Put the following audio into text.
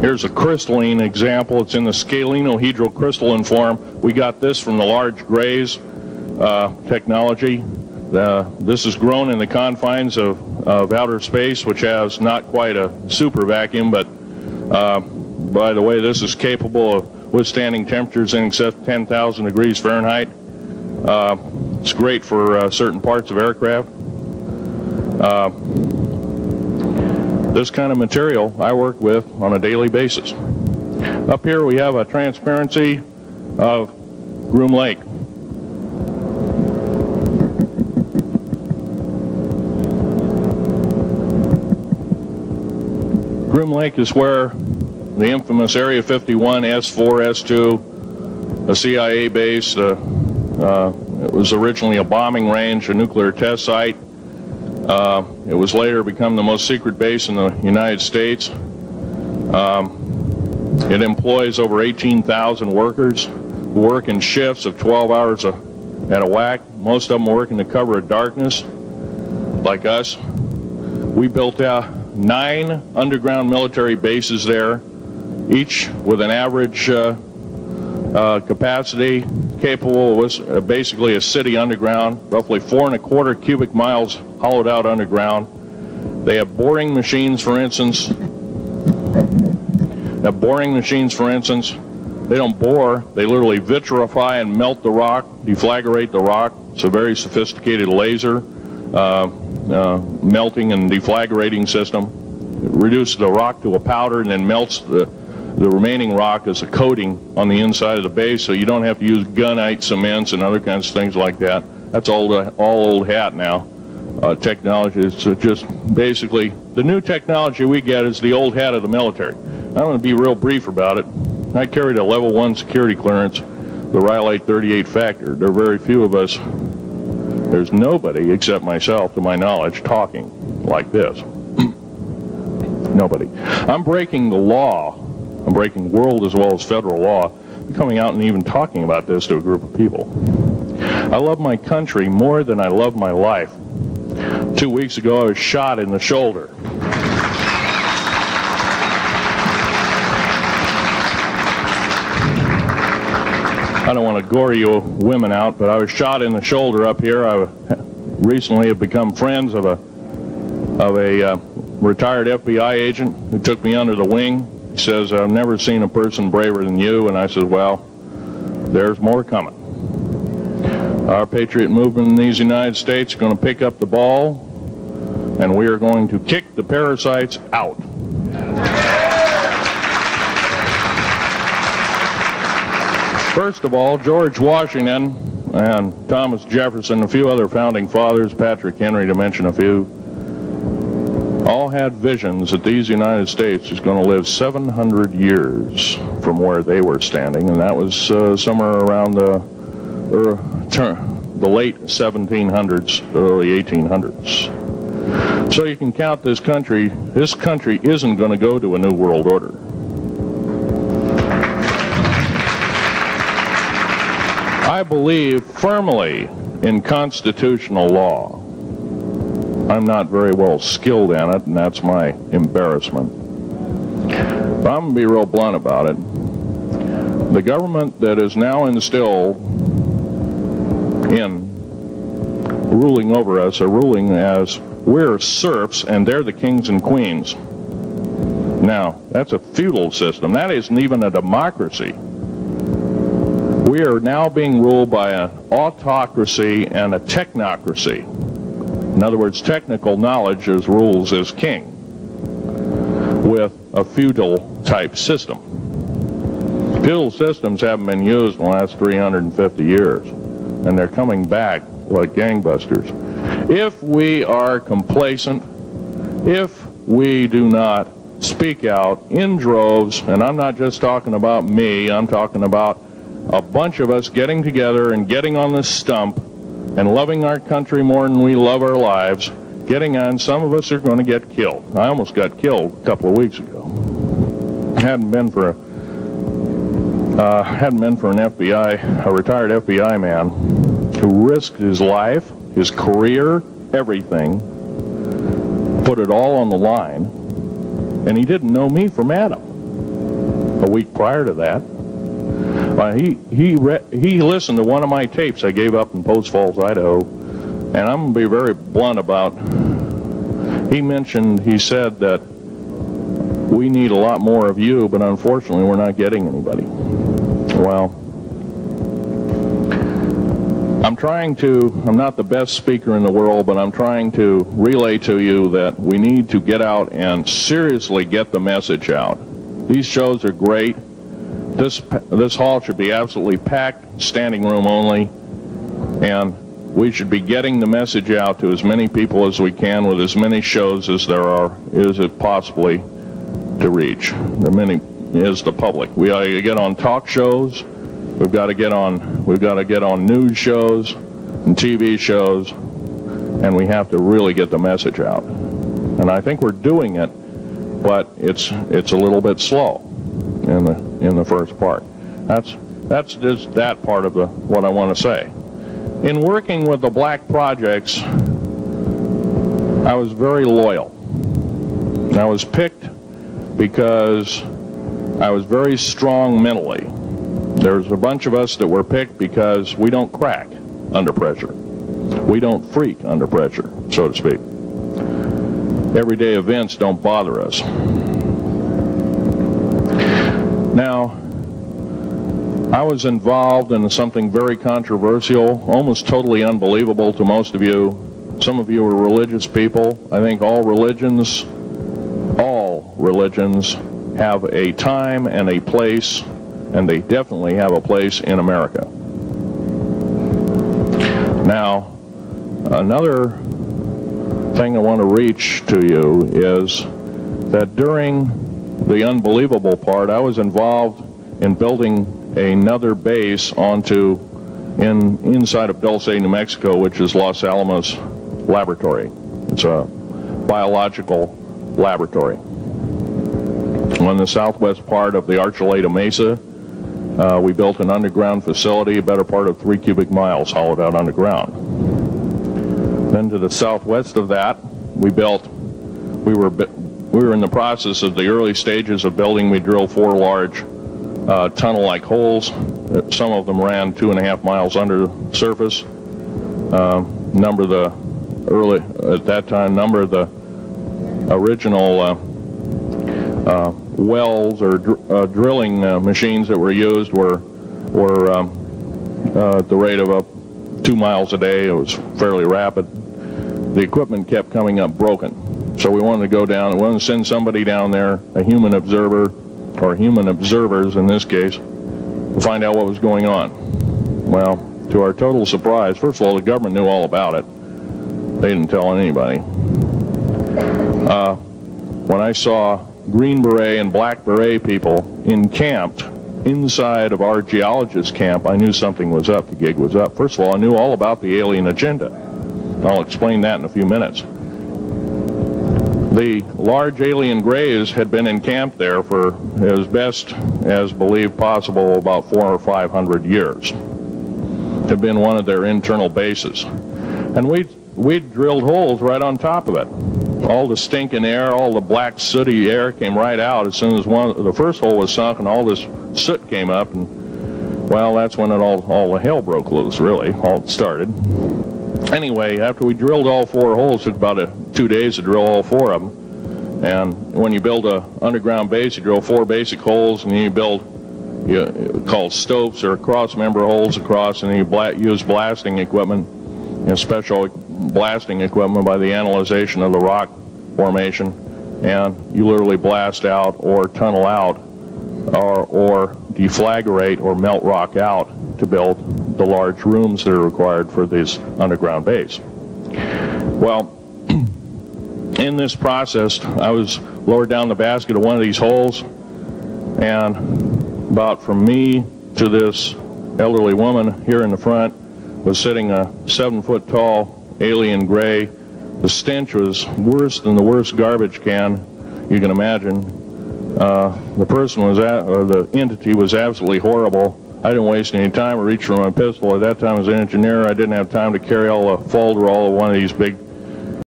Here's a crystalline example. It's in the scalenohedral crystalline form. We got this from the large grays technology. This is grown in the confines of outer space, which has not quite a super vacuum, but by the way, this is capable of withstanding temperatures in excess of 10,000 degrees Fahrenheit. It's great for certain parts of aircraft. This kind of material I work with on a daily basis. Up here we have a transparency of Groom Lake. Groom Lake is where the infamous Area 51, S4, S2, a CIA base, it was originally a bombing range, a nuclear test site. It was later become the most secret base in the United States. It employs over 18,000 workers who work in shifts of 12 hours at a whack. Most of them work in the cover of darkness, like us. We built 9 underground military bases there, each with an average capacity capable of basically a city underground, roughly 4¼ cubic miles hollowed out underground. They have boring machines, for instance. They don't bore, they literally vitrify and melt the rock, deflagrate the rock. It's a very sophisticated laser melting and deflagrating system. It reduces the rock to a powder and then melts the remaining rock as a coating on the inside of the base, so you don't have to use gunite cements and other kinds of things like that. That's all old hat now. Technology is just basically the new technology we get is the old hat of the military. I'm going to be real brief about it. I carried a level 1 security clearance, the Rhyolite 38 factor. There are very few of us. There's nobody except myself, to my knowledge, talking like this. Nobody. I'm breaking the law. I'm breaking world as well as federal law, coming out and even talking about this to a group of people. I love my country more than I love my life. 2 weeks ago, I was shot in the shoulder. I don't want to gore you women out, but I was shot in the shoulder up here. I recently have become friends of a retired FBI agent who took me under the wing. He says, I've never seen a person braver than you, and I said, well, there's more coming. Our patriot movement in these United States is going to pick up the ball, and we are going to kick the parasites out. First of all, George Washington and Thomas Jefferson, a few other founding fathers, Patrick Henry to mention a few, all had visions that these United States is going to live 700 years from where they were standing, and that was somewhere around the late 1700s, early 1800s. So you can count this country. This country isn't going to go to a new world order. I believe firmly in constitutional law. I'm not very well skilled in it, and that's my embarrassment. But I'm going to be real blunt about it. The government that is now instilled in ruling over us are ruling as we're serfs and they're the kings and queens. Now, that's a feudal system. That isn't even a democracy. We are now being ruled by an autocracy and a technocracy. In other words, technical knowledge as rules as king, with a feudal type system. Feudal systems haven't been used in the last 350 years, and they're coming back like gangbusters. If we are complacent, if we do not speak out in droves, and I'm not just talking about me, I'm talking about a bunch of us getting together and getting on this stump and loving our country more than we love our lives, getting on, some of us are going to get killed. I almost got killed a couple of weeks ago. Hadn't been for an FBI, a retired FBI man who risked his life, his career, everything, put it all on the line, and he didn't know me from Adam. a week prior to that. He listened to one of my tapes I gave up in Post Falls, Idaho, and I'm going to be very blunt about. He said that we need a lot more of you, but unfortunately we're not getting anybody. Well, I'm not the best speaker in the world, but I'm trying to relay to you that we need to get out and seriously get the message out. These shows are great. This hall should be absolutely packed, standing room only, and we should be getting the message out to as many people as we can with as many shows as is it possibly to reach. As many is the public. We ought to get on talk shows. We've got to get on news shows and TV shows, and we have to really get the message out. And I think we're doing it, but it's a little bit slow in the first part. That's just that part of what I want to say. In working with the black projects, I was very loyal. I was picked because I was very strong mentally. There's a bunch of us that were picked because we don't crack under pressure. We don't freak under pressure, so to speak. Everyday events don't bother us. Now, I was involved in something very controversial, almost totally unbelievable to most of you. Some of you are religious people. I think all religions have a time and a place, and they definitely have a place in America. Now, another thing I want to reach to you is that during the unbelievable part, I was involved in building another base inside of Dulce, New Mexico, which is Los Alamos Laboratory. It's a biological laboratory. On the southwest part of the Archuleta Mesa, we built an underground facility, a better part of 3 cubic miles hollowed out underground. Then to the southwest of that, we were in the process of the early stages of building. We drilled 4 large tunnel-like holes. Some of them ran 2.5 miles under the surface. Number of the original wells or drilling machines that were used were at the rate of up 2 miles a day. It was fairly rapid. The equipment kept coming up broken. So we wanted to go down, we wanted to send somebody down there, a human observer, or human observers in this case, to find out what was going on. Well, to our total surprise, first of all, the government knew all about it. They didn't tell anybody. When I saw Green Beret and Black Beret people encamped inside of our geologist camp, I knew something was up. The gig was up. First of all, I knew all about the alien agenda. I'll explain that in a few minutes. The large alien grays had been encamped there for, as best as believed possible, about 400 or 500 years. Had been one of their internal bases. And we drilled holes right on top of it. All the stinking air, all the black sooty air came right out as soon as the first hole was sunk, and all this soot came up, and well, that's when all the hell broke loose, really. All started. Anyway, after we drilled all 4 holes, it took about 2 days to drill all 4 of them. And when you build an underground base, you drill 4 basic holes, and then you build called stopes or cross-member holes across, and then you use blasting equipment, special blasting equipment by the analyzation of the rock formation, and you literally blast out or tunnel out or deflagrate or melt rock out to build the large rooms that are required for this underground base. Well, in this process, I was lowered down the basket of one of these holes, and about from me to this elderly woman here in the front was sitting a 7-foot-tall alien gray. The stench was worse than the worst garbage can you can imagine. The person or the entity was absolutely horrible. I didn't waste any time. I reached for my pistol. At that time, as an engineer, I didn't have time to carry all the folderol of one of these big